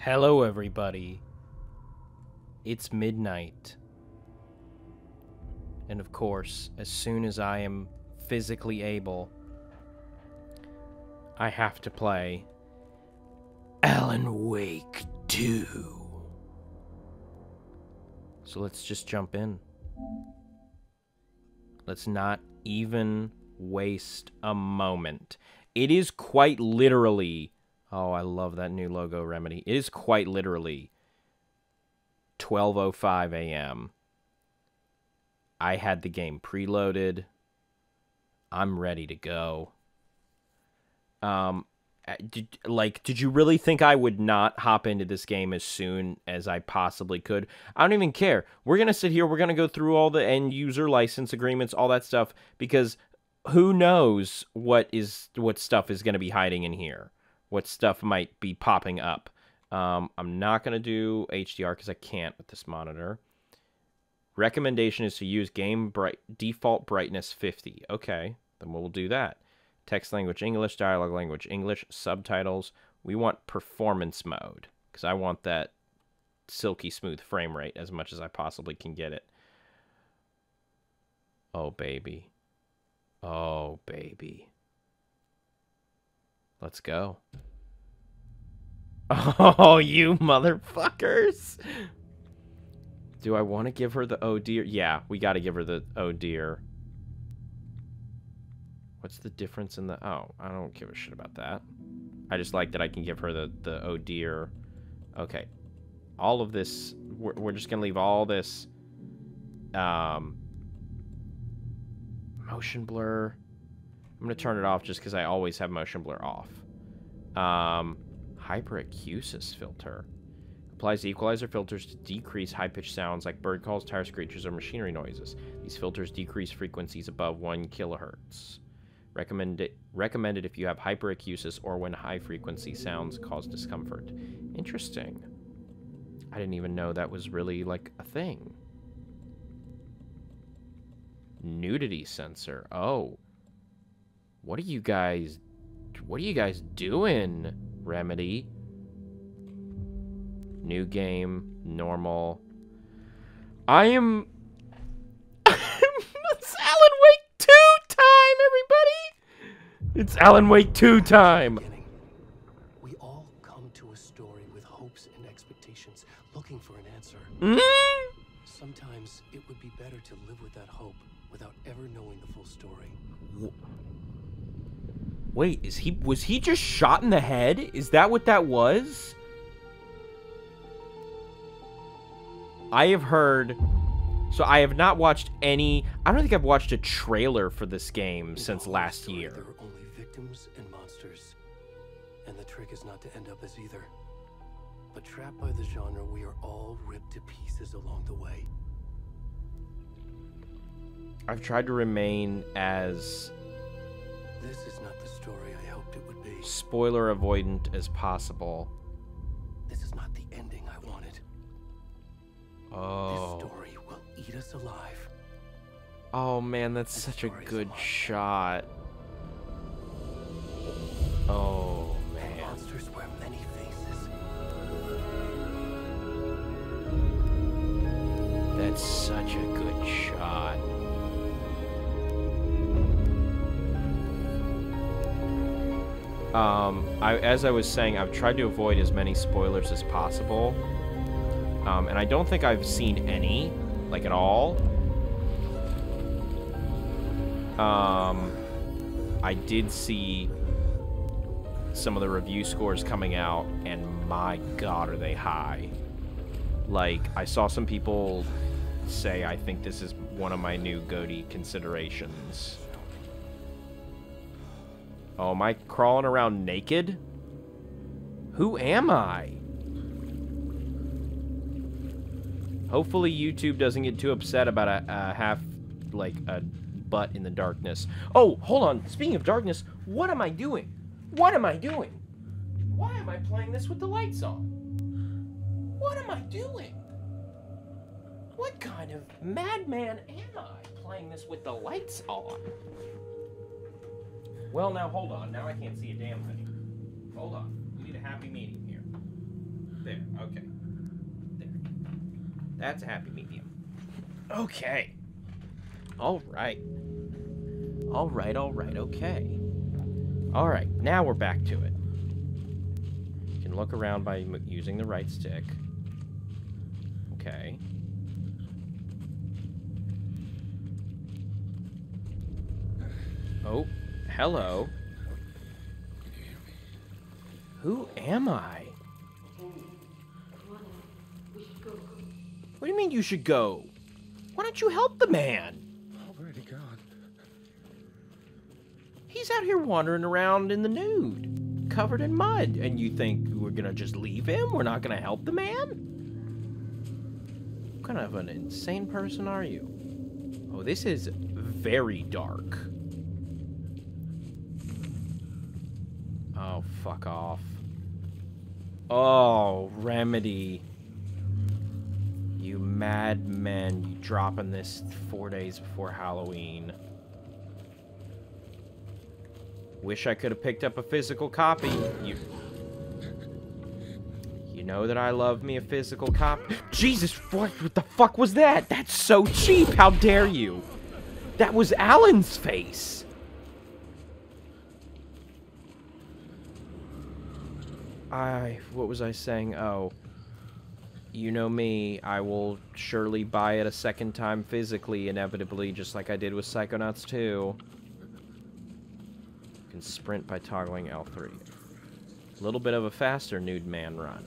Hello, everybody. It's midnight. And of course, as soon as I am physically able, I have to play Alan Wake 2. So let's just jump in. Let's not even waste a moment. It is quite literally... Oh, I love that new logo, Remedy. It is quite literally 12:05 a.m. I had the game preloaded. I'm ready to go. Did you really think I would not hop into this game as soon as I possibly could? I don't even care. We're going to sit here. We're going to go through all the end user license agreements, all that stuff, because who knows what stuff is going to be hiding in here. What stuff might be popping up. I'm not going to do HDR because I can't with this monitor. Recommendation is to use default brightness 50. Okay, then we'll do that. Text language English, dialogue language English, subtitles. We want performance mode because I want that silky smooth frame rate as much as I possibly can get it. Oh, baby. Oh, baby. Let's go. Oh, you motherfuckers. Do I want to give her the oh dear? Yeah, we got to give her the oh dear. What's the difference in the... Oh, I don't give a shit about that. I just like that I can give her the oh dear. Okay. All of this... We're just going to leave all this... motion blur... I'm going to turn it off just because I always have motion blur off. Hyperacusis filter. Applies equalizer filters to decrease high-pitched sounds like bird calls, tire screeches, or machinery noises. These filters decrease frequencies above 1 kilohertz. Recommended if you have hyperacusis or when high-frequency sounds cause discomfort. Interesting. I didn't even know that was really, like, a thing. Nudity sensor. Oh. What are you guys doing, Remedy? New game, normal. It's Alan Wake 2 time, everybody! It's Alan Wake 2 time! We all come to a story with hopes and expectations, looking for an answer. Sometimes it would be better to live with that hope without ever knowing the full story. Wait, was he just shot in the head? Is that what that was? I have heard... So I have not watched any... I don't think I've watched a trailer for this game since last year. There are only victims and monsters. And the trick is not to end up as either. But trapped by the genre, we are all ripped to pieces along the way. I've tried to remain as... This is not the story I hoped it would be. spoiler avoidant as possible. This is not the ending I wanted. Oh. This story will eat us alive. Oh man, that's such a good shot. Oh man. Monsters wear many faces. That's such a good shot. As I was saying, I've tried to avoid as many spoilers as possible. And I don't think I've seen any, like at all. I did see some of the review scores coming out, and my god, are they high. Like, I saw some people say, I think this is one of my new GOTY considerations. Oh, am I crawling around naked? Who am I? Hopefully YouTube doesn't get too upset about a butt in the darkness. Oh, hold on. Speaking of darkness, what am I doing? What am I doing? Why am I playing this with the lights on? What am I doing? What kind of madman am I playing this with the lights on? Well, now, hold on. Now I can't see a damn thing. Hold on. We need a happy medium here. There. Okay. There. That's a happy medium. Okay. All right. All right. Okay. All right. Now we're back to it. You can look around by using the right stick. Okay. Oh, hello. Who am I? What do you mean you should go? Why don't you help the man? Already gone. He's out here wandering around in the nude, covered in mud, and you think we're gonna just leave him? We're not gonna help the man? What kind of an insane person are you? Oh, this is very dark. Oh, fuck off. Oh, Remedy. You madmen, you dropping this 4 days before Halloween. Wish I could have picked up a physical copy. You know that I love me a physical copy. Jesus, what the fuck was that? That's so cheap, how dare you? That was Alan's face. What was I saying? Oh. You know me, I will surely buy it a second time physically, inevitably, just like I did with Psychonauts 2. You can sprint by toggling L3. A little bit of a faster nude man run.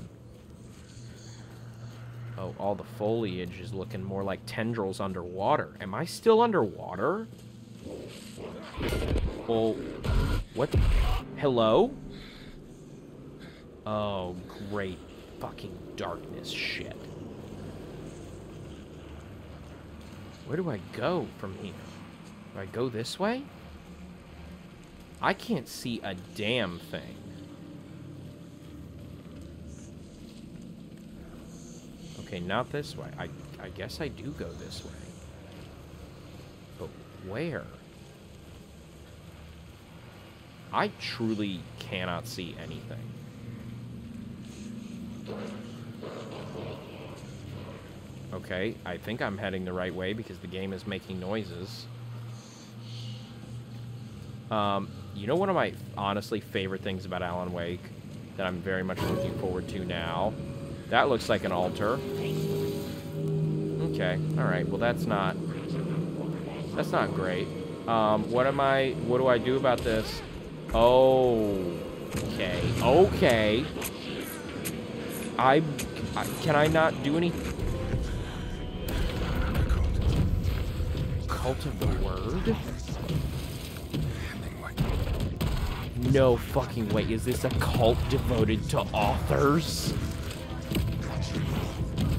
Oh, all the foliage is looking more like tendrils underwater. Am I still underwater? Well, what? Hello? Oh, great fucking darkness shit. Where do I go from here? Do I go this way? I can't see a damn thing. Okay, not this way. I guess I do go this way. But where? I truly cannot see anything. Okay, I think I'm heading the right way because the game is making noises. You know one of my, honestly, favorite things about Alan Wake that I'm very much looking forward to now? That looks like an altar. Okay, alright, well that's not great. What do I do about this? Oh, okay. Can I not do any? Cult of the Word? No fucking way. Is this a cult devoted to authors?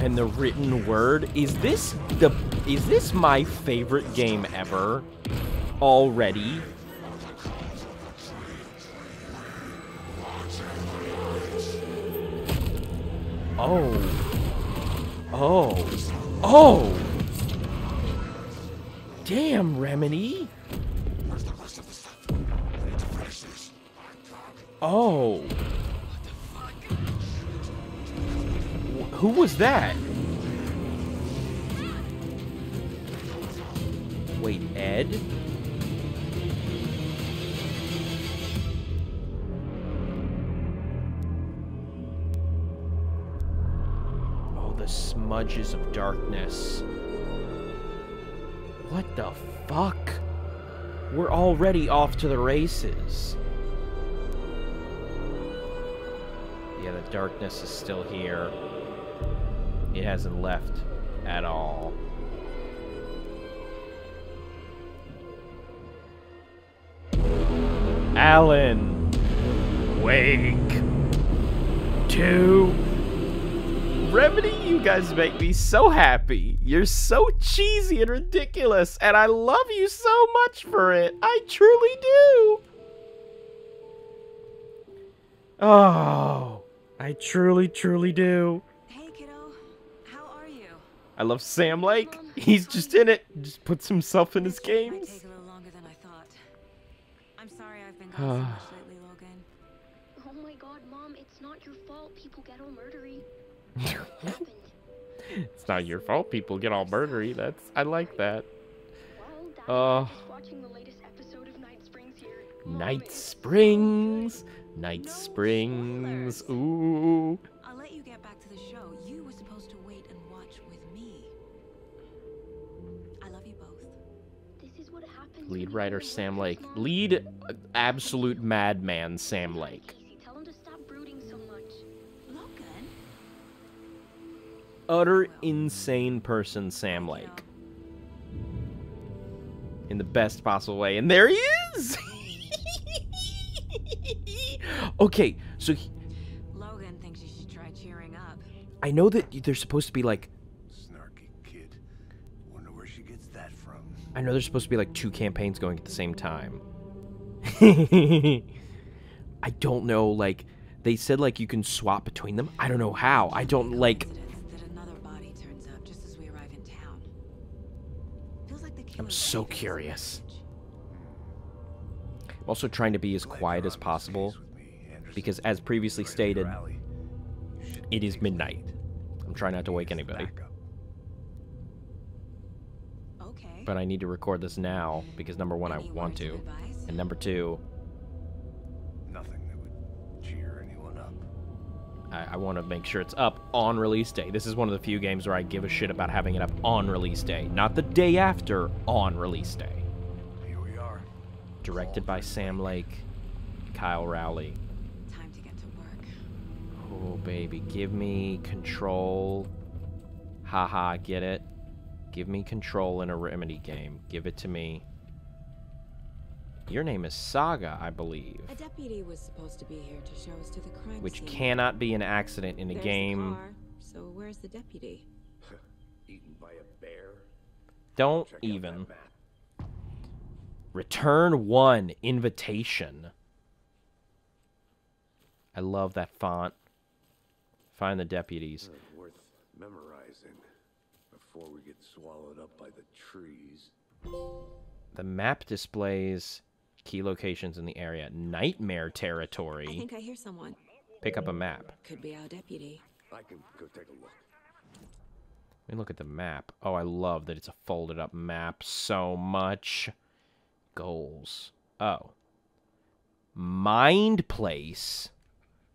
And the written word? Is this my favorite game ever? Already? Oh! Damn, Remedy! Oh! Who was that? Wait, Ed? Smudges of darkness. What the fuck? We're already off to the races. Yeah, the darkness is still here. It hasn't left at all. Alan Wake 2. Remedy, you guys make me so happy. You're so cheesy and ridiculous, and I love you so much for it. I truly do. Oh, I truly, truly do. Hey, kiddo. How are you? I love Sam Lake. He's just in it. Just puts himself in his Might games. take a little longer than I thought. I'm sorry I've been gone so much lately, Logan. Oh my god, Mom, it's It's not your fault people get all murdery. It happened. It's not your fault people get all murdery. I like that. Well, Dad Oh. is watching the latest episode of Night Springs here. Night Springs. Night Springs. Ooh. I'll let you get back to the show. You were supposed to wait and watch with me. I love you both. This is what happens. Lead when you writer go to Sam work, Lake. Mom. Lead absolute madman Sam Lake. Casey, tell him to stop brooding so much. Logan? Utter insane person Sam Lake. In the best possible way. And there he is! Okay, so Logan thinks you should try cheering up. I know that there's supposed to be like... Snarky kid. Wonder where she gets that from. I know there's supposed to be like 2 campaigns going at the same time. I don't know, like... They said like you can swap between them. I don't know how. I don't like... That another body turns up just as we arrive in town. Feels like the I'm killer's so taken us curious. hostage. I'm also trying to be as quiet as possible. Because as previously stated, it is midnight. I'm trying not to wake anybody. Okay. But I need to record this now, because number 1, I Any want words of to. advice? And number 2, Nothing that would cheer anyone up. I want to make sure it's up on release day. This is one of the few games where I give a shit about having it up on release day. Not the day after, on release day. Here we are. Directed by Sam Lake, Kyle Rowley. Time to get to work. Oh, baby, give me control. Haha, get it? Give me control in a Remedy game. Give it to me. Your name is Saga, I believe. A deputy was supposed to be here to show us to the crime Which scene. cannot be an accident in a There's game. The car, so where's the deputy? Eaten by a bear. Don't Check out even. that map. Return 1 invitation. I love that font. Find the deputies. Worth memorizing before we get swallowed up by the trees. The map displays key locations in the area. Nightmare I territory. think I hear someone. Pick up a map. Could be our deputy. I can go take a look. Let me look at the map. Oh, I love that it's a folded up map so much. Goals. Oh. Mind Place.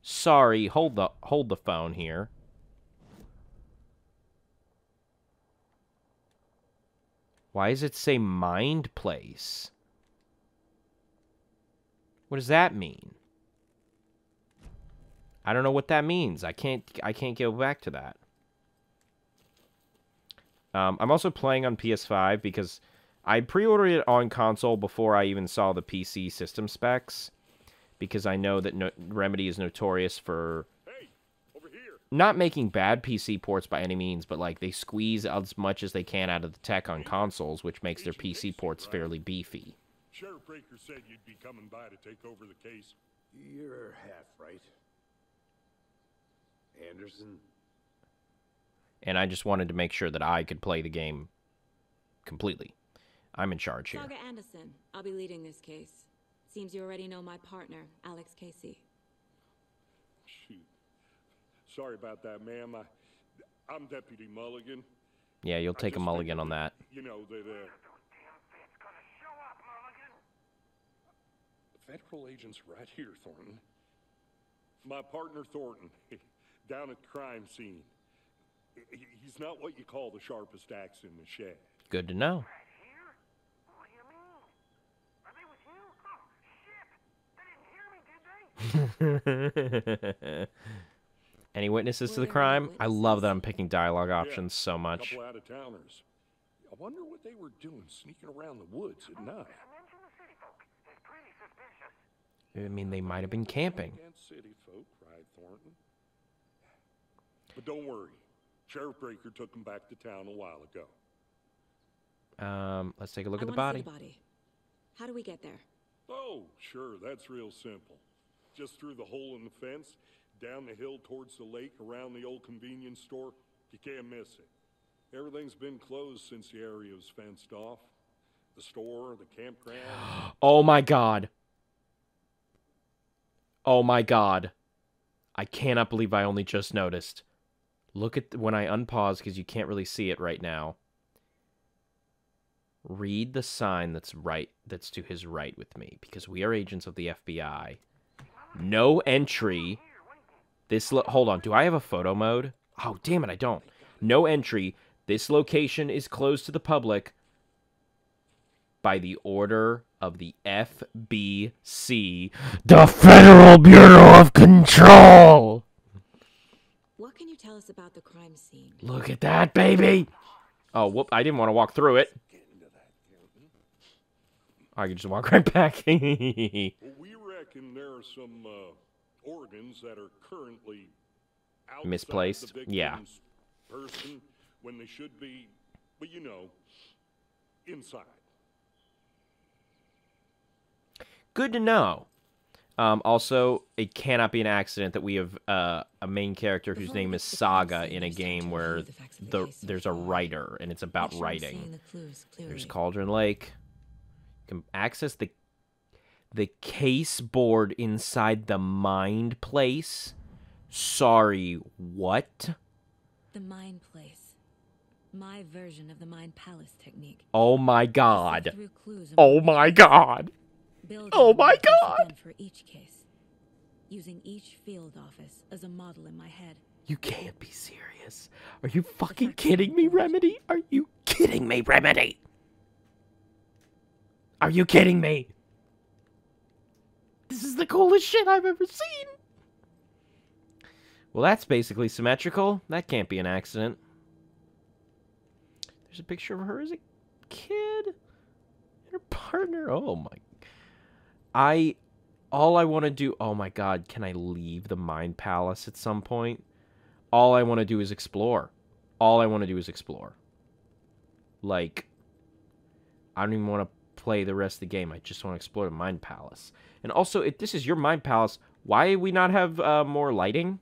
Sorry, hold the phone here. Why does it say Mind Place? What does that mean? I don't know what that means. I can't go back to that. I'm also playing on PS5 because I pre-ordered it on console before I even saw the PC system specs, because I know that Remedy is notorious for not making bad PC ports by any means, but like they squeeze as much as they can out of the tech on consoles, which makes their PC ports fairly beefy. Sheriff Baker said you'd be coming by to take over the case. You're half right. Anderson? And I just wanted to make sure that I could play the game completely. I'm in charge here. Saga Anderson. I'll be leading this case. Seems you already know my partner, Alex Casey. Shoot. Sorry about that, ma'am. I'm Deputy Mulligan. Yeah, you'll take a just mulligan figured on that. You know, that, federal agent's right here, Thornton. My partner, Thornton, down at the crime scene. He's not what you call the sharpest axe in the shed. Good to know. Any witnesses to the Were there any crime? I love witnesses? that I'm picking dialogue options so A much. couple out-of-towners. I wonder what they were doing sneaking around the woods at night. I mean, they might have been camping. Against city folk, cried Thornton. But don't worry. Sheriff Baker took him back to town a while ago. Let's take a look I at the wanna see body. the body. How do we get there? Oh, sure, that's real simple. Just through the hole in the fence, down the hill towards the lake, around the old convenience store. You can't miss it. Everything's been closed since the area was fenced off. The store, the campground. Oh my god. Oh my god. I cannot believe I only just noticed. Look at when I unpause because you can't really see it right now. Read the sign that's to his right with me, because we are agents of the FBI. No entry. Hold on, do I have a photo mode? Oh, damn it, I don't. No entry. This location is closed to the public by the order of the FBC, the Federal Bureau of Control. What can you tell us about the crime scene? Look at that, baby. Oh, whoop, I didn't want to walk through it. I can just walk right back. Well, we reckon there are some organs that are currently outside Misplaced? the Yeah. victim's person when they should be, but you know, inside. Good to know. Also, it cannot be an accident that we have a main character whose name is Saga in a game where there's a writer, and it's about writing. There's Cauldron Lake. You can access the case board inside the Mind Place. Sorry, what? The Mind Place. My version of the Mind Palace technique. Oh my god. Oh my god. Oh my god! For each case, using each field office as a model in my head. You can't be serious. Are you fucking kidding me, Remedy? Are you kidding me, Remedy? Are you kidding me? This is the coolest shit I've ever seen. Well, that's basically symmetrical. That can't be an accident. There's a picture of her as a kid. And her partner. Oh my. All I want to do, oh my god, can I leave the Mind Palace at some point? All I want to do is explore. All I want to do is explore. Like, I don't even want to play the rest of the game. I just want to explore the Mind Palace. And also, if this is your Mind Palace, why do we not have more lighting?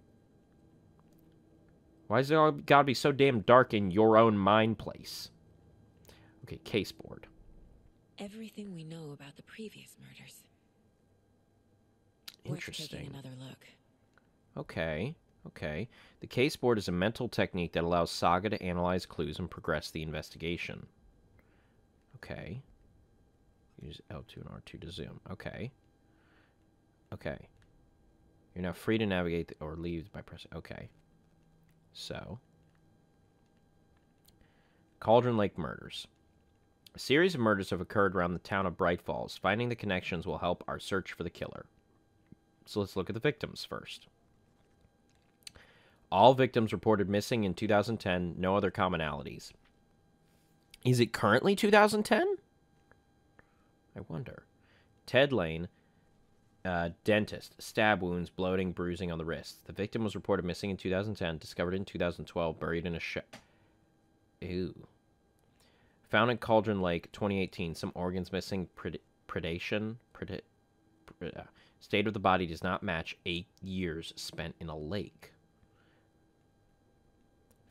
Why is it all gotta be so damn dark in your own mind place? Okay, case board. Everything we know about the previous murders. Interesting. Worth taking another look. Okay, okay. The case board is a mental technique that allows Saga to analyze clues and progress the investigation. Okay. Use L2 and R2 to zoom. Okay. Okay. You're now free to navigate or leave by pressing... Okay. So. Cauldron Lake murders. A series of murders have occurred around the town of Bright Falls. Finding the connections will help our search for the killer. So let's look at the victims first. All victims reported missing in 2010. No other commonalities. Is it currently 2010? I wonder. Ted Lane, dentist, stab wounds, bloating, bruising on the wrist. The victim was reported missing in 2010, discovered in 2012, buried in a Ew. Found in Cauldron Lake, 2018. Some organs missing. Predation. State of the body does not match 8 years spent in a lake.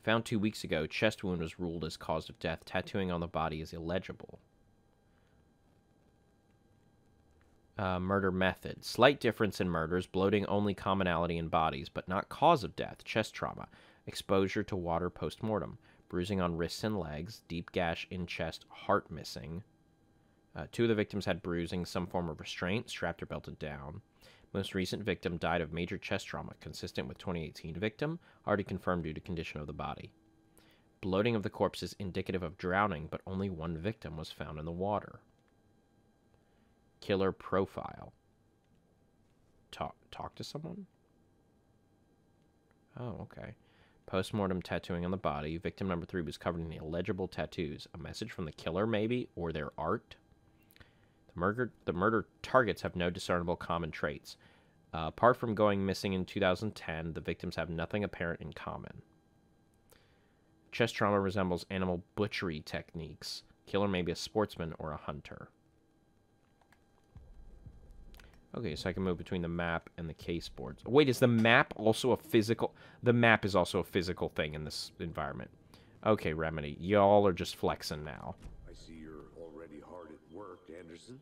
Found 2 weeks ago. Chest wound was ruled as cause of death. Tattooing on the body is illegible. Murder method. Slight difference in murders. Bloating only commonality in bodies, but not cause of death. Chest trauma. Exposure to water post-mortem. Bruising on wrists and legs. Deep gash in chest. Heart missing. 2 of the victims had bruising, some form of restraint, strapped or belted down. Most recent victim died of major chest trauma, consistent with 2018 victim, already confirmed due to condition of the body. Bloating of the corpse is indicative of drowning, but only 1 victim was found in the water. Killer profile. Talk to someone? Oh, okay. Post-mortem tattooing on the body. Victim number 3 was covered in illegible tattoos. A message from the killer, maybe? Or their art? The murder targets have no discernible common traits. Apart from going missing in 2010, the victims have nothing apparent in common. Chest trauma resembles animal butchery techniques. Killer may be a sportsman or a hunter. Okay, so I can move between the map and the case boards. Wait, is the map also a physical... The map is also a physical thing in this environment. Okay, Remedy, y'all are just flexing now. I see you're already hard at work, Anderson.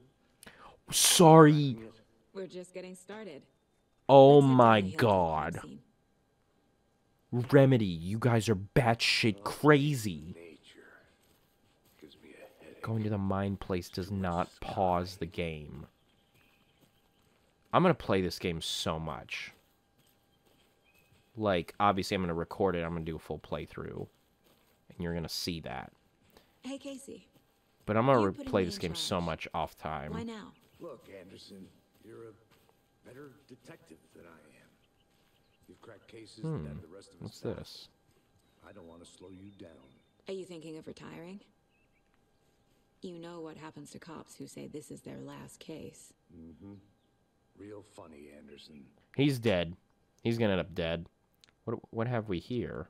Sorry. We're just getting started. Oh Let's head down my the hill to the crime god. scene. Remedy, you guys are batshit crazy. Nature gives me a headache. Going to the mine place does not pause the game. I'm going to play this game so much. Like, obviously I'm going to record it. I'm going to do a full playthrough. And you're going to see that. Hey, Casey. But I'm going You to putting play me this in game so charge. much off time. Why now? Look, Anderson, you're a better detective than I am. You've cracked cases that the rest of us What's don't. this? I don't want to slow you down. Are you thinking of retiring? You know what happens to cops who say this is their last case. Real funny, Anderson. He's dead. He's going to end up dead. What have we here?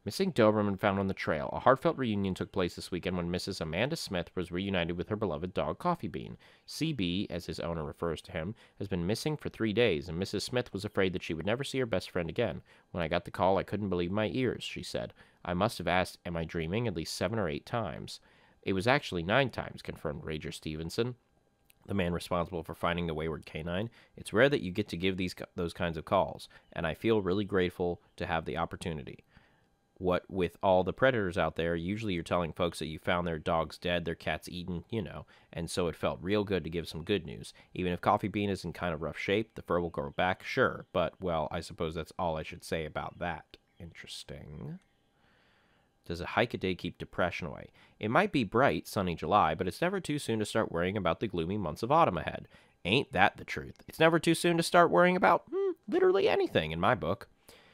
Missing Doberman found on the trail. A heartfelt reunion took place this weekend when Mrs. Amanda Smith was reunited with her beloved dog, Coffee Bean. CB, as his owner refers to him, has been missing for 3 days, and Mrs. Smith was afraid that she would never see her best friend again. When I got the call, I couldn't believe my ears, she said. I must have asked, am I dreaming, at least 7 or 8 times. It was actually 9 times, confirmed Rager Stevenson, the man responsible for finding the wayward canine. It's rare that you get to give those kinds of calls, and I feel really grateful to have the opportunity. What with all the predators out there, usually you're telling folks that you found their dogs dead, their cats eaten, you know, and so it felt real good to give some good news. Even if Coffee Bean is in kind of rough shape, the fur will grow back, sure, but, well, I suppose that's all I should say about that. Interesting. Does a hike a day keep depression away? It might be bright, sunny July, but it's never too soon to start worrying about the gloomy months of autumn ahead. Ain't that the truth? It's never too soon to start worrying about, literally anything in my book.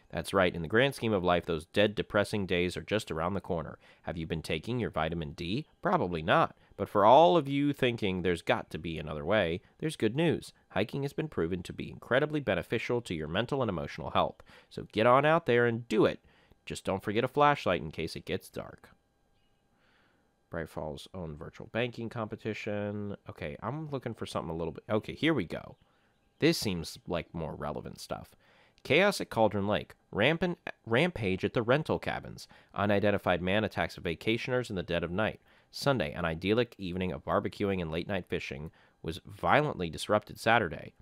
That's right, in the grand scheme of life, those dead, depressing days are just around the corner. Have you been taking your vitamin D? Probably not. But for all of you thinking there's got to be another way, there's good news. Hiking has been proven to be incredibly beneficial to your mental and emotional health. So get on out there and do it. Just don't forget a flashlight in case it gets dark. Bright Falls' own virtual banking competition. Okay, I'm looking for something a little bit... Okay, here we go. This seems like more relevant stuff. Chaos at Cauldron Lake. Rampage at the rental cabins. Unidentified man attacks vacationers in the dead of night. Sunday, an idyllic evening of barbecuing and late-night fishing was violently disrupted Saturday.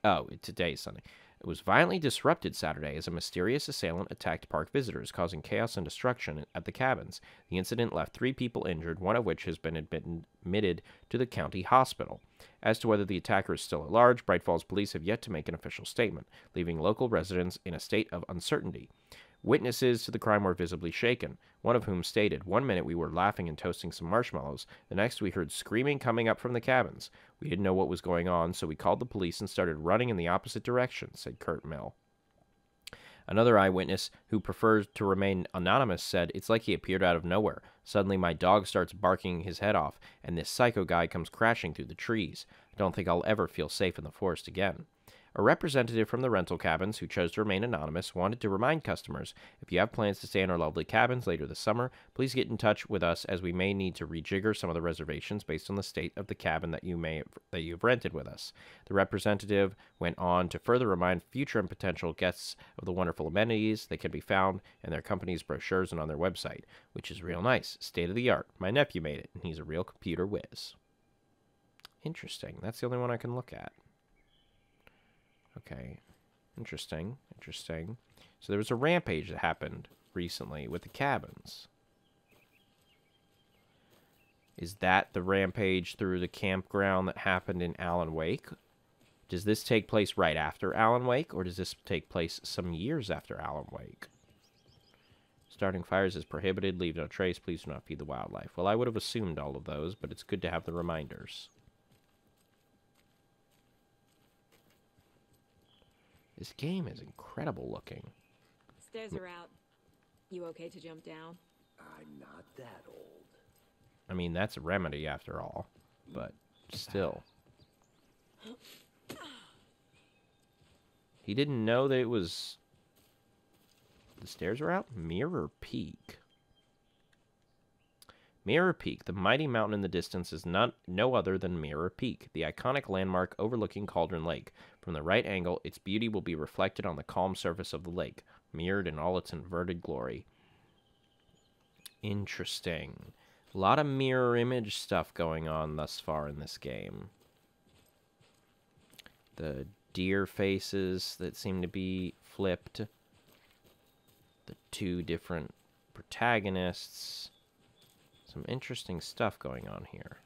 Oh, today's Sunday. It was violently disrupted Saturday as a mysterious assailant attacked park visitors, causing chaos and destruction at the cabins. The incident left 3 people injured, one of which has been admitted to the county hospital. As to whether the attacker is still at large, Bright Falls police have yet to make an official statement, leaving local residents in a state of uncertainty. Witnesses to the crime were visibly shaken, one of whom stated, "One minute we were laughing and toasting some marshmallows, the next we heard screaming coming up from the cabins. We didn't know what was going on, so we called the police and started running in the opposite direction," said Kurt Mill. Another eyewitness, who prefers to remain anonymous, said, "It's like he appeared out of nowhere. Suddenly my dog starts barking his head off, and this psycho guy comes crashing through the trees. I don't think I'll ever feel safe in the forest again." A representative from the rental cabins, who chose to remain anonymous, wanted to remind customers, if you have plans to stay in our lovely cabins later this summer, please get in touch with us, as we may need to rejigger some of the reservations based on the state of the cabin that you have rented with us. The representative went on to further remind future and potential guests of the wonderful amenities that can be found in their company's brochures and on their website, which is real nice, state-of-the-art. My nephew made it, and he's a real computer whiz. Interesting. That's the only one I can look at. Okay, interesting. So there was a rampage that happened recently with the cabins. Is that the rampage through the campground that happened in Alan Wake? Does this take place right after Alan Wake, or does this take place some years after Alan Wake? Starting fires is prohibited. Leave no trace. Please do not feed the wildlife. Well, I would have assumed all of those, but it's good to have the reminders. This game is incredible looking. Stairs are out. You okay to jump down? I'm not that old. I mean, that's a remedy after all, but still. He didn't know that it was... The stairs were out? Mirror Peak. Mirror Peak, the mighty mountain in the distance, is no other than Mirror Peak, the iconic landmark overlooking Cauldron Lake. From the right angle, its beauty will be reflected on the calm surface of the lake, mirrored in all its inverted glory. Interesting. A lot of mirror image stuff going on thus far in this game. The deer faces that seem to be flipped. The two different protagonists. Some interesting stuff going on here.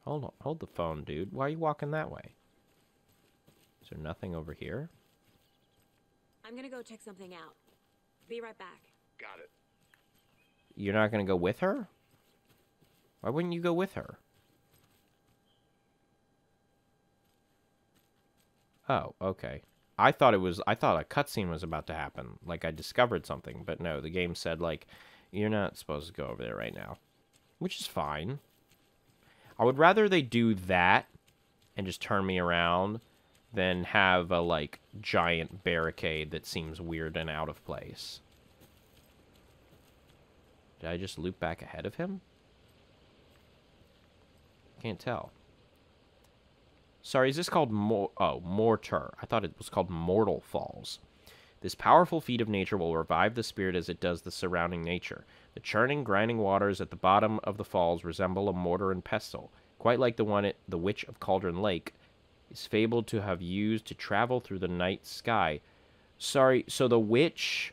Hold on, hold the phone, dude. Why are you walking that way? Is there nothing over here? I'm gonna go check something out. Be right back. Got it. You're not gonna go with her? Why wouldn't you go with her? Oh, okay. I thought a cutscene was about to happen. Like I discovered something, but no, the game said like, you're not supposed to go over there right now. Which is fine. I would rather they do that and just turn me around than have a like giant barricade that seems weird and out of place. Did I just loop back ahead of him? Can't tell. Sorry, is this called Mortar? I thought it was called Mortal Falls. This powerful feat of nature will revive the spirit as it does the surrounding nature. The churning, grinding waters at the bottom of the falls resemble a mortar and pestle, quite like the one at the Witch of Cauldron Lake is fabled to have used to travel through the night sky. Sorry, so the witch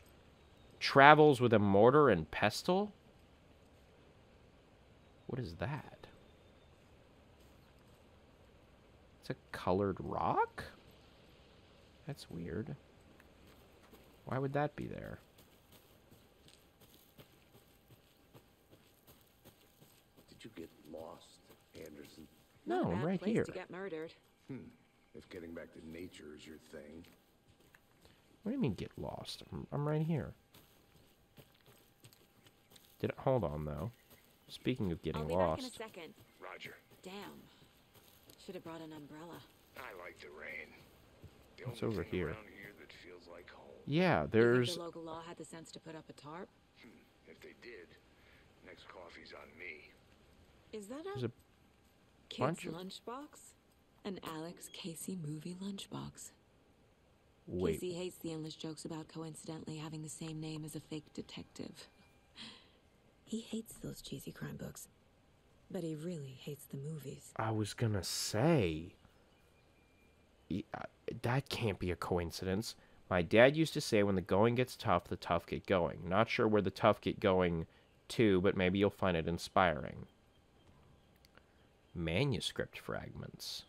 travels with a mortar and pestle? What is that? It's a colored rock? That's weird. Why would that be there? Did you get lost, Anderson? No, Not a I'm bad right place here. to get murdered. If getting back to nature is your thing. What do you mean get lost? I'm right here. Hold on, though. Speaking of getting I'll be back in a lost. second. Roger. Damn. Should have brought an umbrella. I like the rain. The What's only over thing here? around here that feels like home. Yeah, You think there's... the local law had the sense to put up a tarp? If they did, next coffee's on me. Is that There's a a kid's bunch of... lunchbox? An Alex Casey movie lunchbox. Wait, Casey hates the endless jokes about coincidentally having the same name as a fake detective. He hates those cheesy crime books, but he really hates the movies. I was gonna say... that can't be a coincidence. My dad used to say when the going gets tough, the tough get going. Not sure where the tough get going to, but maybe you'll find it inspiring. Manuscript fragments.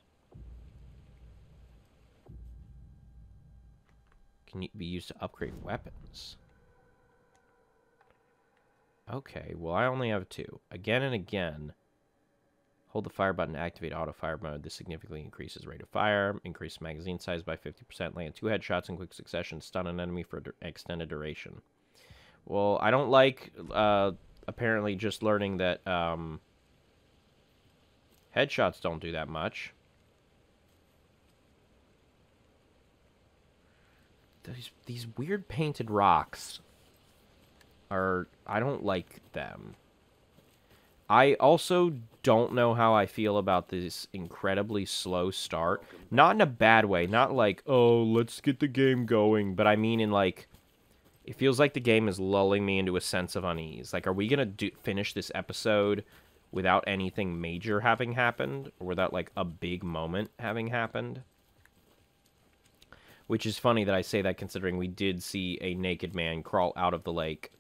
Can be used to upgrade weapons. Okay, well I only have two. Again and again. Hold the fire button to activate auto fire mode. This significantly increases rate of fire, increase magazine size by 50%, land 2 headshots in quick succession, stun an enemy for extended duration. Well, I don't like, apparently just learning that, headshots don't do that much. These weird painted rocks are... I don't like them. I also don't know how I feel about this incredibly slow start. Not in a bad way. Not like, oh, let's get the game going. But I mean in like... It feels like the game is lulling me into a sense of unease. Like, are we going to finish this episode without anything major having happened? Or without, like, a big moment having happened? Which is funny that I say that considering we did see a naked man crawl out of the lake.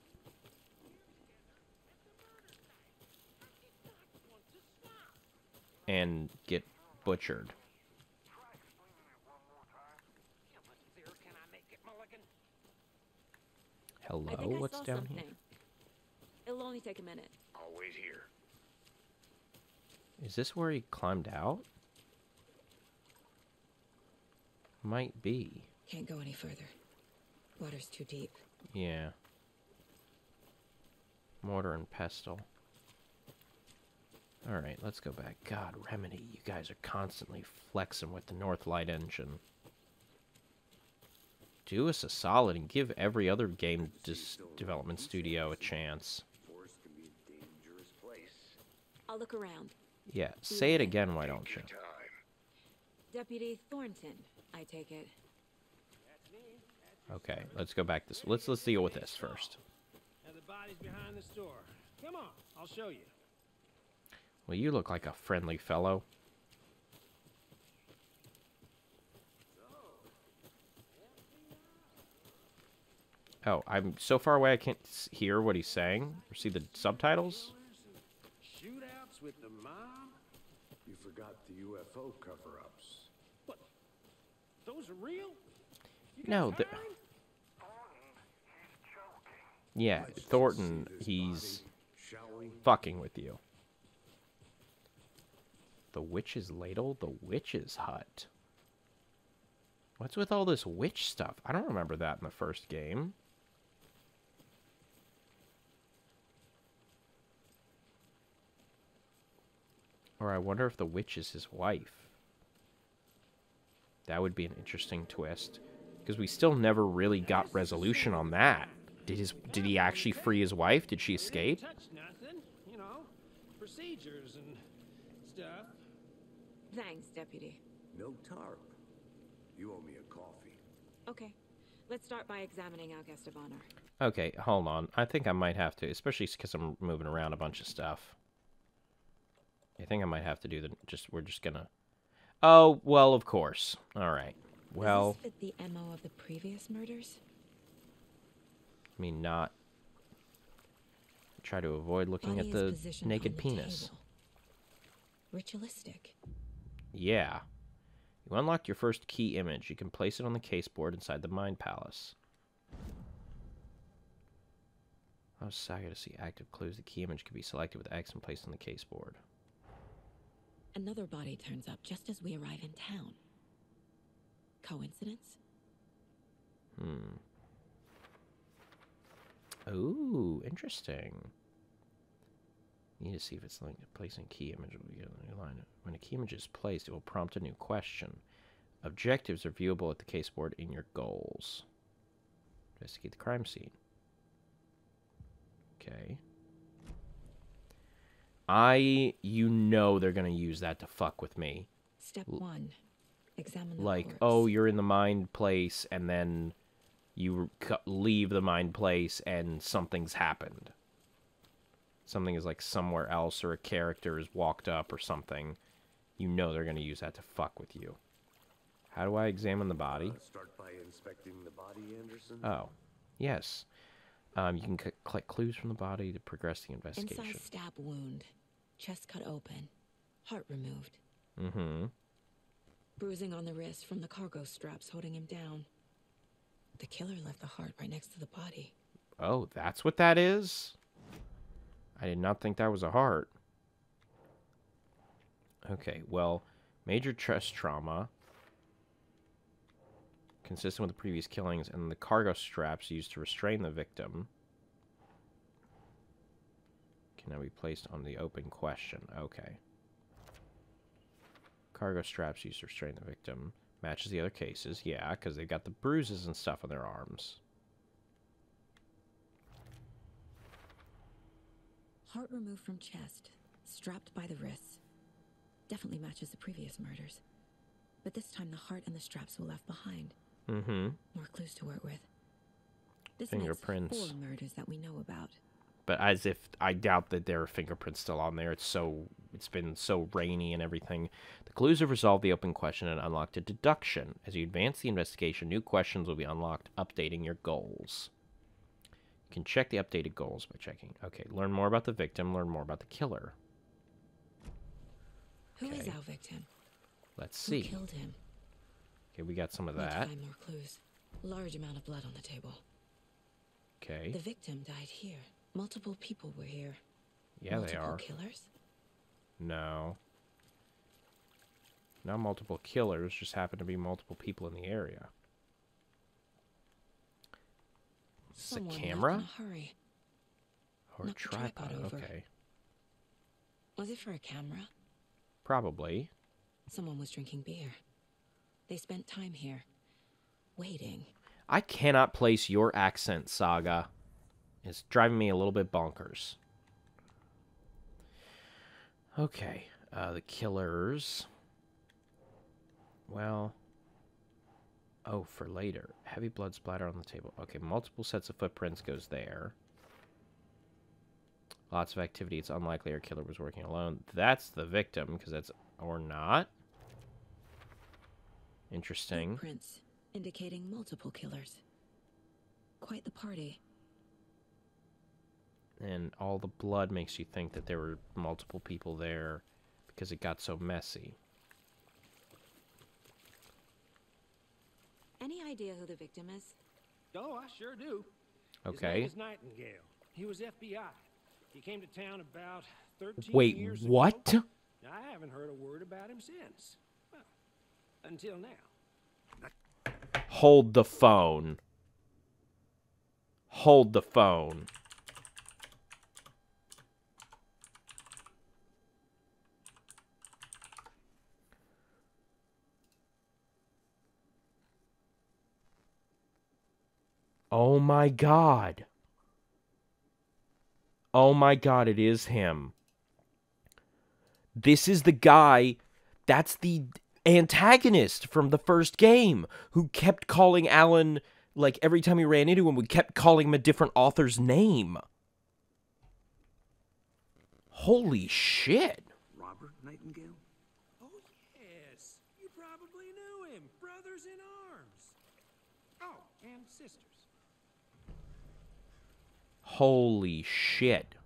And get butchered. Hello, I think I what's saw down something. here? It'll only take a minute. I'll wait here. Is this where he climbed out? Might be. Can't go any further. Water's too deep. Yeah. Mortar and pestle. Alright, let's go back. God, Remedy, you guys are constantly flexing with the Northlight engine. Do us a solid and give every other game development studio a chance. Forest can be a dangerous place. I'll look around. Yeah, say it again, why don't you? Time. Deputy Thornton, I take it. Okay, let's go back this. Let's deal with this first. Now the body's behind the store. Come on, I'll show you. Well, you look like a friendly fellow. Oh, I'm so far away I can't hear what he's saying or see the subtitles. Shootouts with the mob? You forgot the UFO cover-ups. What? Those are real? You No, guys the... hiring? Yeah, Let's just Thornton, see this he's body, shall we? fucking with you. The witch's ladle? The witch's hut. What's with all this witch stuff? I don't remember that in the first game. Or I wonder if the witch is his wife. That would be an interesting twist. Because we still never really got resolution on that. Did he actually free his wife? Did she escape? Touch nothing, you know, procedures and stuff. Thanks, Deputy. No tarp. You owe me a coffee. Okay. Let's start by examining our guest of honor. Okay, hold on. I think I might have to, especially because I'm moving around a bunch of stuff. I think I might have to do we're just gonna... Oh, well, of course. Alright. Well... Does this fit the MO of the previous murders? I mean, not... Try to avoid looking Body at is the positioned naked on the penis. table. Ritualistic. Yeah. You unlocked your first key image. You can place it on the caseboard inside the Mind Palace. Oh, Saga to see active clues. The key image can be selected with X and placed on the caseboard. Another body turns up just as we arrive in town. Coincidence? Ooh, interesting. You need to see if it's linked to placing key image will be a new line. When a key image is placed, it will prompt a new question. Objectives are viewable at the caseboard in your goals. Investigate the crime scene. Okay. You know they're gonna use that to fuck with me. Step 1. Examine the Like, corpse. oh, you're in the mind place, and then you leave the mind place, and something's happened. Something is like somewhere else, or a character is walked up or something. You know they're going to use that to fuck with you. How do I examine the body? Start by inspecting the body, Anderson. Oh, yes. You can collect clues from the body to progress the investigation. Inside stab wound. Chest cut open. Heart removed. Mm-hmm. Bruising on the wrist from the cargo straps holding him down. The killer left the heart right next to the body. Oh, that's what that is? I did not think that was a heart. Okay, well, major chest trauma. Consistent with the previous killings, and the cargo straps used to restrain the victim can now be placed on the open question. Okay. Cargo straps used to restrain the victim. Matches the other cases. Yeah, because they've got the bruises and stuff on their arms. Heart removed from chest. Strapped by the wrists. Definitely matches the previous murders. But this time the heart and the straps were left behind. Mm-hmm. More clues to work with. This Fingerprints. makes 4 murders that we know about. But as if I doubt that there are fingerprints still on there. It's been so rainy and everything. The clues have resolved the open question and unlocked a deduction. As you advance the investigation, new questions will be unlocked, updating your goals. You can check the updated goals by checking. Okay, learn more about the victim, learn more about the killer. Who is Okay. our victim? Let's Who see. killed him? Okay, we got some of Need to that. find more clues. Large amount of blood on the table. Okay. The victim died here. Multiple people were here. Yeah, they are. Multiple killers? No. Not multiple killers, just happen to be multiple people in the area. Is this a Someone left camera? in a hurry. Or a Knocked the tripod tripod? over. Okay. Was it for a camera? Probably. Someone was drinking beer. They spent time here. Waiting. I cannot place your accent, Saga. It's driving me a little bit bonkers. Okay. The killers. Well. Oh, for later. Heavy blood splatter on the table. Okay, multiple sets of footprints goes there. Lots of activity. It's unlikely our killer was working alone. That's the victim, because that's... Or not? Interesting. Footprints indicating multiple killers. Quite the party. And all the blood makes you think that there were multiple people there because it got so messy. Any idea who the victim is? Oh, I sure do. Okay. His name is Nightingale. He was FBI. He came to town about 13 Wait, years what? ago. I haven't heard a word about him since. Well, until now. Hold the phone. Hold the phone. Oh my God. Oh my God, it is him. This is the guy, that's the antagonist from the first game, who kept calling Alan, like every time he ran into him, we kept calling him a different author's name. Holy shit. Robert Nightingale? Oh, yes. You probably knew him. Brothers in arms. Oh, and sisters. Holy shit.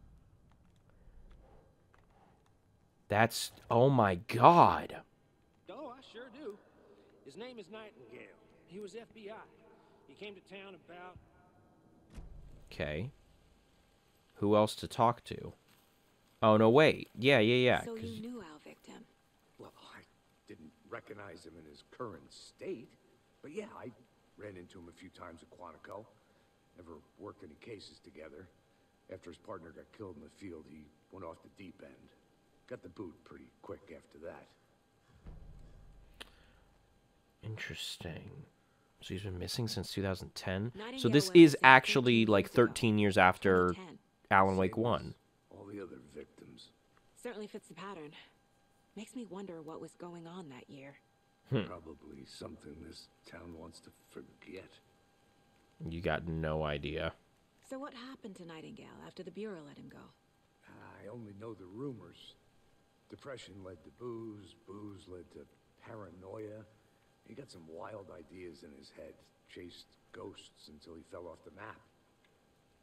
That's... Oh my God. Oh, I sure do. His name is Nightingale. He was FBI. He came to town about... Okay. Who else to talk to? Oh, no, wait. Yeah. So 'cause- you knew our victim. Well, I didn't recognize him in his current state. But yeah, I ran into him a few times at Quantico. Never worked any cases together. After his partner got killed in the field, he went off the deep end. Got the boot pretty quick after that. Interesting. So he's been missing since 2010? So Nightingale this went is missing actually 13 like years ago. 13 years after 2010. Alan Wake Same as 1. all the other victims. Certainly fits the pattern. Makes me wonder what was going on that year. Probably something this town wants to forget. You got no idea. So what happened to Nightingale after the Bureau let him go? I only know the rumors. Depression led to booze, booze led to paranoia. He got some wild ideas in his head, chased ghosts until he fell off the map.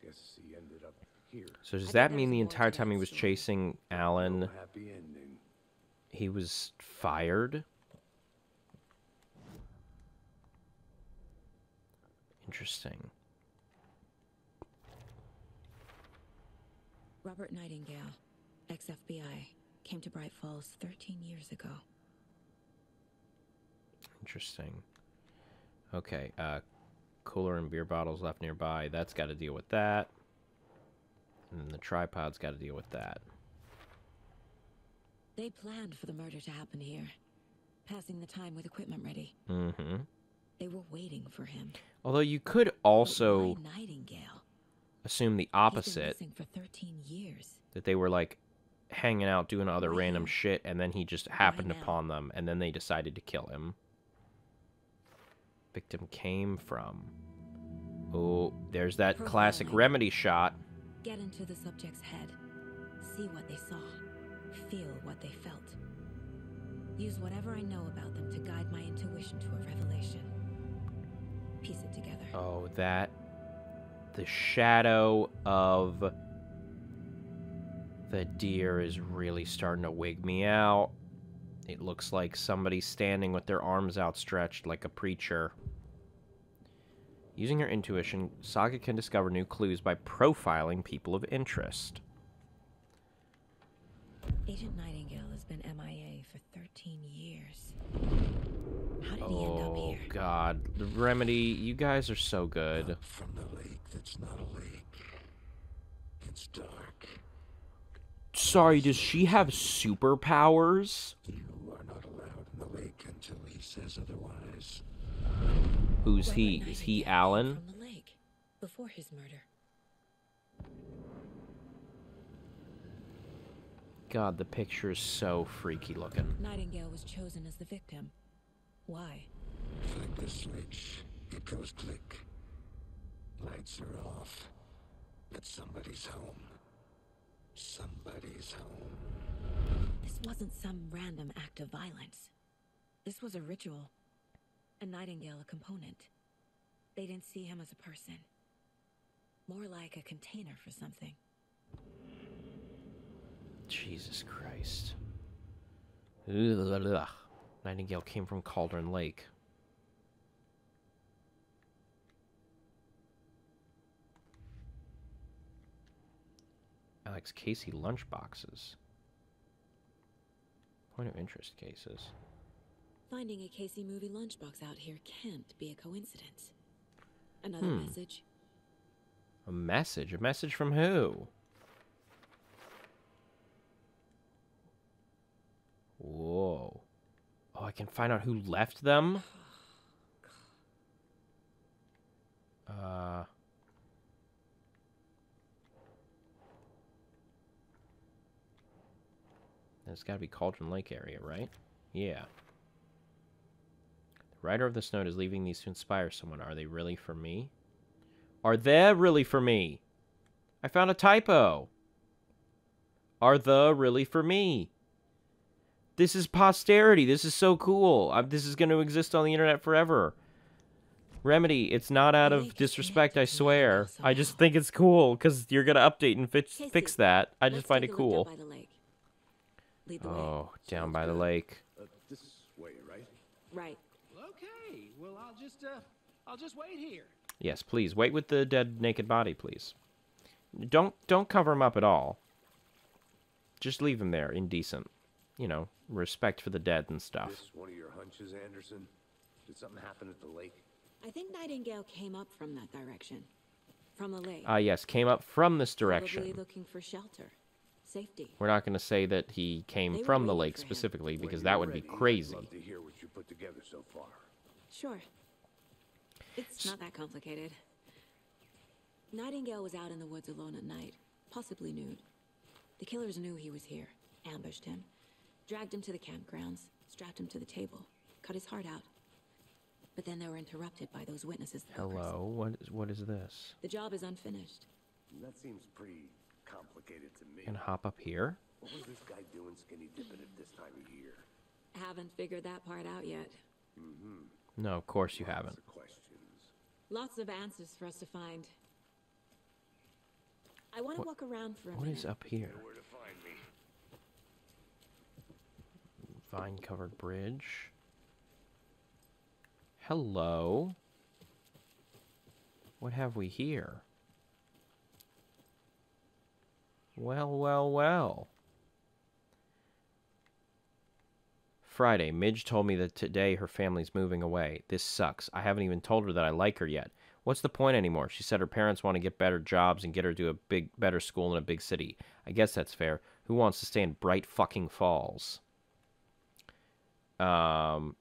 Guess he ended up here. So does I that bet mean there's the more entire to time he that was story. chasing Alan, No happy ending. he was fired? Interesting. Robert Nightingale, ex-FBI, came to Bright Falls 13 years ago. Interesting. Okay, cooler and beer bottles left nearby. That's got to deal with that. And then the tripod's got to deal with that. They planned for the murder to happen here, passing the time with equipment ready. Mm-hmm. They were waiting for him. Although you could But also why Nightingale? assume the He's been opposite, missing for 13 years. that they were like hanging out doing other Why random him? shit, and then he just happened now? upon them, and then they decided to kill him. Victim came from. Oh, there's that classic Profiling. remedy shot. Get into the subject's head. See what they saw. Feel what they felt. Use whatever I know about them to guide my intuition to a revelation. Piece it together. Oh, that. The shadow of the deer is really starting to wig me out. It looks like somebody standing with their arms outstretched like a preacher. Using her intuition, Saga can discover new clues by profiling people of interest. Agent Nightingale has been MIA for 13 years. How did he end up Oh, here? God. The remedy, you guys are so good. From the lake that's not a lake. It's dark. Sorry, does she have superpowers? You are not allowed in the lake until he says otherwise. Who's Robert he? Is he Nightingale came Alan? From the lake, before his murder. God, the picture is so freaky looking. Nightingale was chosen as the victim. Why? Flick the switch. It goes click. Lights are off. But somebody's home. Somebody's home. This wasn't some random act of violence. This was a ritual. A Nightingale, a component. They didn't see him as a person. More like a container for something. Jesus Christ. Ugh. Nightingale came from Cauldron Lake. Alex Casey lunchboxes. Point of interest cases. Finding a Casey movie lunchbox out here can't be a coincidence. Another message. A message? A message from who? Whoa. Oh, I can find out who left them? It's gotta be Cauldron Lake area, right? Yeah. The writer of this note is leaving these to inspire someone. Are they really for me? Are they really for me? I found a typo. Are the really for me? This is posterity. This is so cool. This is going to exist on the internet forever. Remedy, it's not out of disrespect, I swear. I just think it's cool because you're going to update and fix that. I just find it cool. Oh, down by the lake. This way, right? Right. Okay, well, I'll just wait here. Yes, please. Wait with the dead naked body, please. Don't cover him up at all. Just leave him there, indecent. You know, respect for the dead and stuff. This one of your hunches, Anderson? Did something happen at the lake? I think Nightingale came up from that direction. From the lake. Yes, came up from this direction. Probably looking for shelter. Safety. We're not going to say that he came from the lake specifically, because that would be crazy. I'd love to hear what you put together so far. Sure. It's not that complicated. Nightingale was out in the woods alone at night, possibly nude. The killers knew he was here, ambushed him, dragged him to the campgrounds, strapped him to the table, cut his heart out. But then they were interrupted by those witnesses. Hello, what is this? The job is unfinished. That seems pretty complicated to me. Can hop up here? What was this guy doing skinny dipping at this time of year? Haven't figured that part out yet. No, of course you haven't. Questions. Lots of answers for us to find. I want to walk around for a minute. What is up here? Know where to find me. Vine-covered bridge. Hello. What have we here? Well, well, well. Friday, Midge told me that today her family's moving away. This sucks. I haven't even told her that I like her yet. What's the point anymore? She said her parents want to get better jobs and get her to a better school in a big city. I guess that's fair. Who wants to stay in Bright fucking Falls? Oh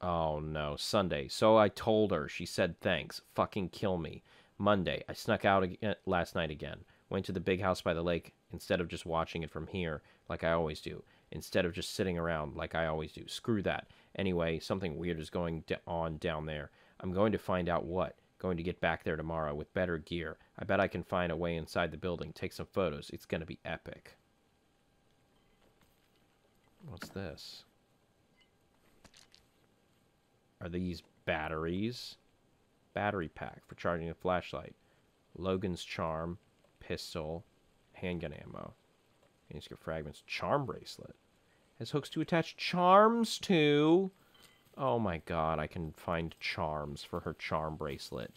no, Sunday. So I told her. She said thanks. Fucking kill me. Monday, I snuck out last night again. Went to the big house by the lake instead of just watching it from here like I always do. Instead of just sitting around like I always do. Screw that. Anyway, something weird is going on down there. I'm going to find out what. Going to get back there tomorrow with better gear. I bet I can find a way inside the building. Take some photos. It's going to be epic. What's this? Are these batteries? Battery pack for charging a flashlight. Logan's charm. Pistol. Handgun ammo. Manuscript fragments. Charm bracelet. Has hooks to attach charms to. Oh my god, I can find charms for her charm bracelet.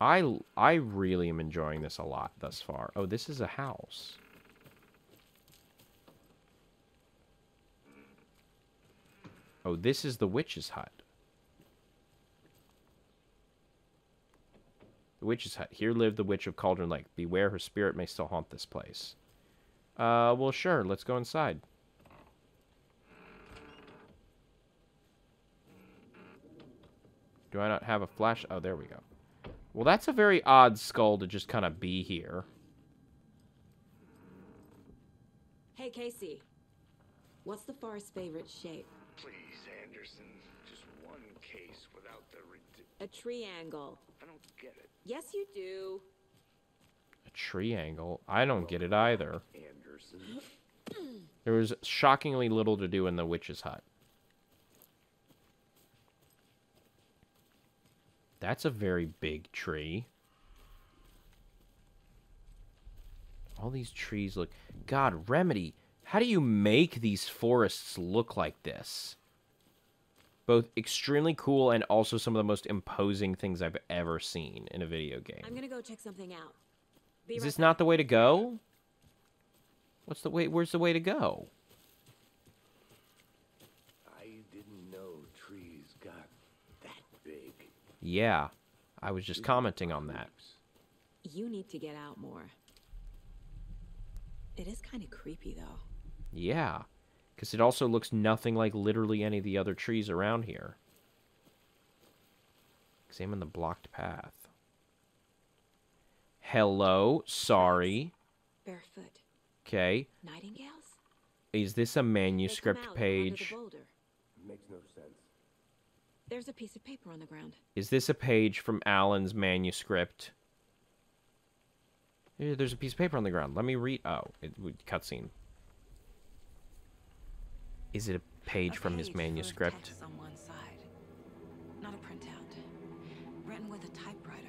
I really am enjoying this a lot thus far. Oh, this is a house. Oh, this is the witch's hut. The witch's hut. Here lived the witch of Cauldron Lake. Beware, her spirit may still haunt this place. Well, sure. Let's go inside. Do I not have a flash? Oh, there we go. Well, that's a very odd skull to just kind of be here. Hey, Casey. What's the forest's favorite shape? Please, Anderson. Just one case without the A triangle. I don't get it. Yes, you do. A tree angle? I don't get it either. Anderson. There was shockingly little to do in the witch's hut. That's a very big tree. All these trees look... God, Remedy, how do you make these forests look like this? Both extremely cool and also some of the most imposing things I've ever seen in a video game. I'm gonna go check something out. Is this not the way to go? What's the way? Where's the way to go? I didn't know trees got that big. Yeah, I was just commenting on that. You need to get out more. It is kind of creepy, though. Yeah, because it also looks nothing like literally any of the other trees around here. Examine the blocked path. Hello, sorry. Barefoot. Okay. Nightingales? Is this a manuscript page? Makes no sense. There's a piece of paper on the ground. Is this a page from Alan's manuscript? Yeah, there's a piece of paper on the ground. Let me read. Oh, cutscene. Is it a page from his manuscript? Text on one side. Not a printout. Written with a typewriter.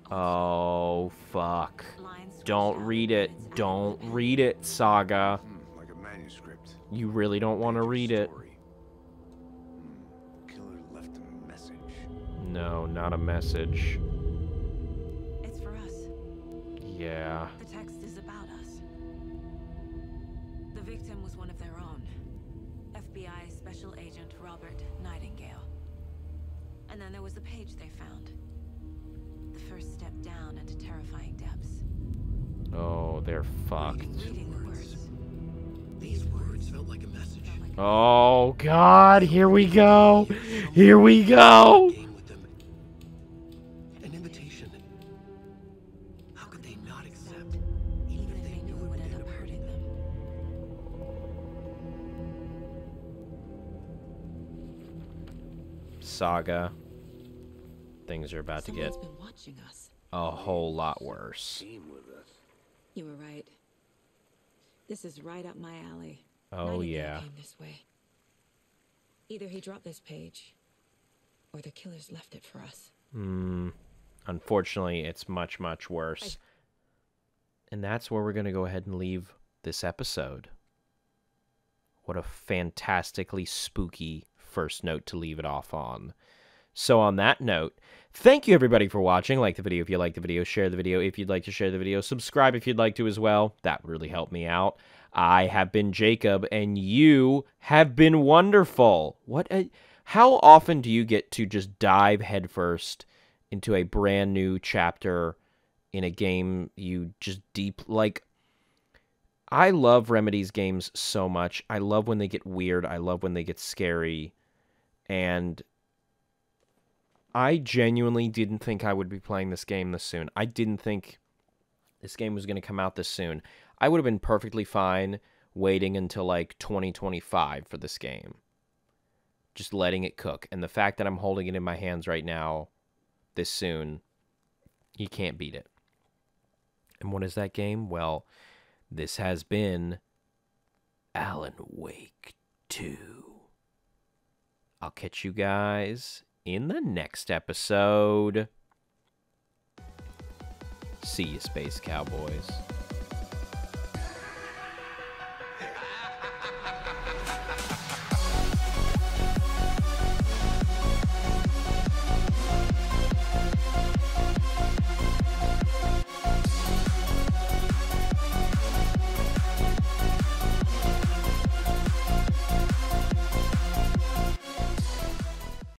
Oh, fuck. Lines switched Don't out read and it. it's Don't added with a read it, Saga. Like a manuscript. You really don't want to read it. Killer left a message. No, not a message. pen. It's for us. Yeah. The text is about us. The victim was one of their own. FBI Special Agent Robert Nightingale. And then there was the page they found. The first step down into terrifying depths. Oh, they're fucked. Reading the words. These words felt like a message. Felt like Oh, God. Here we go. Here we go. Game with them. An invitation. How could they not accept? even if they knew it would end up hurting them. Saga. Things are about to get Someone's been watching us. a whole lot worse. Came with us. You were right. This is right up my alley. Oh, Nightingale yeah. came this way. Either he dropped this page, or the killers left it for us. Unfortunately, it's much, much worse. And that's where we're going to go ahead and leave this episode. What a fantastically spooky first note to leave it off on. So on that note, thank you everybody for watching. Like the video if you like the video, share the video if you'd like to share the video, subscribe if you'd like to as well. That would really help me out. I have been Jacob, and you have been wonderful. How often do you get to just dive headfirst into a brand new chapter in a game you just I love Remedy's games so much. I love when they get weird. I love when they get scary. And I genuinely didn't think I would be playing this game this soon. I didn't think this game was going to come out this soon. I would have been perfectly fine waiting until like 2025 for this game. Just letting it cook. And the fact that I'm holding it in my hands right now this soon, you can't beat it. And what is that game? Well, this has been Alan Wake 2. I'll catch you guys in the next episode. See you, Space Cowboys.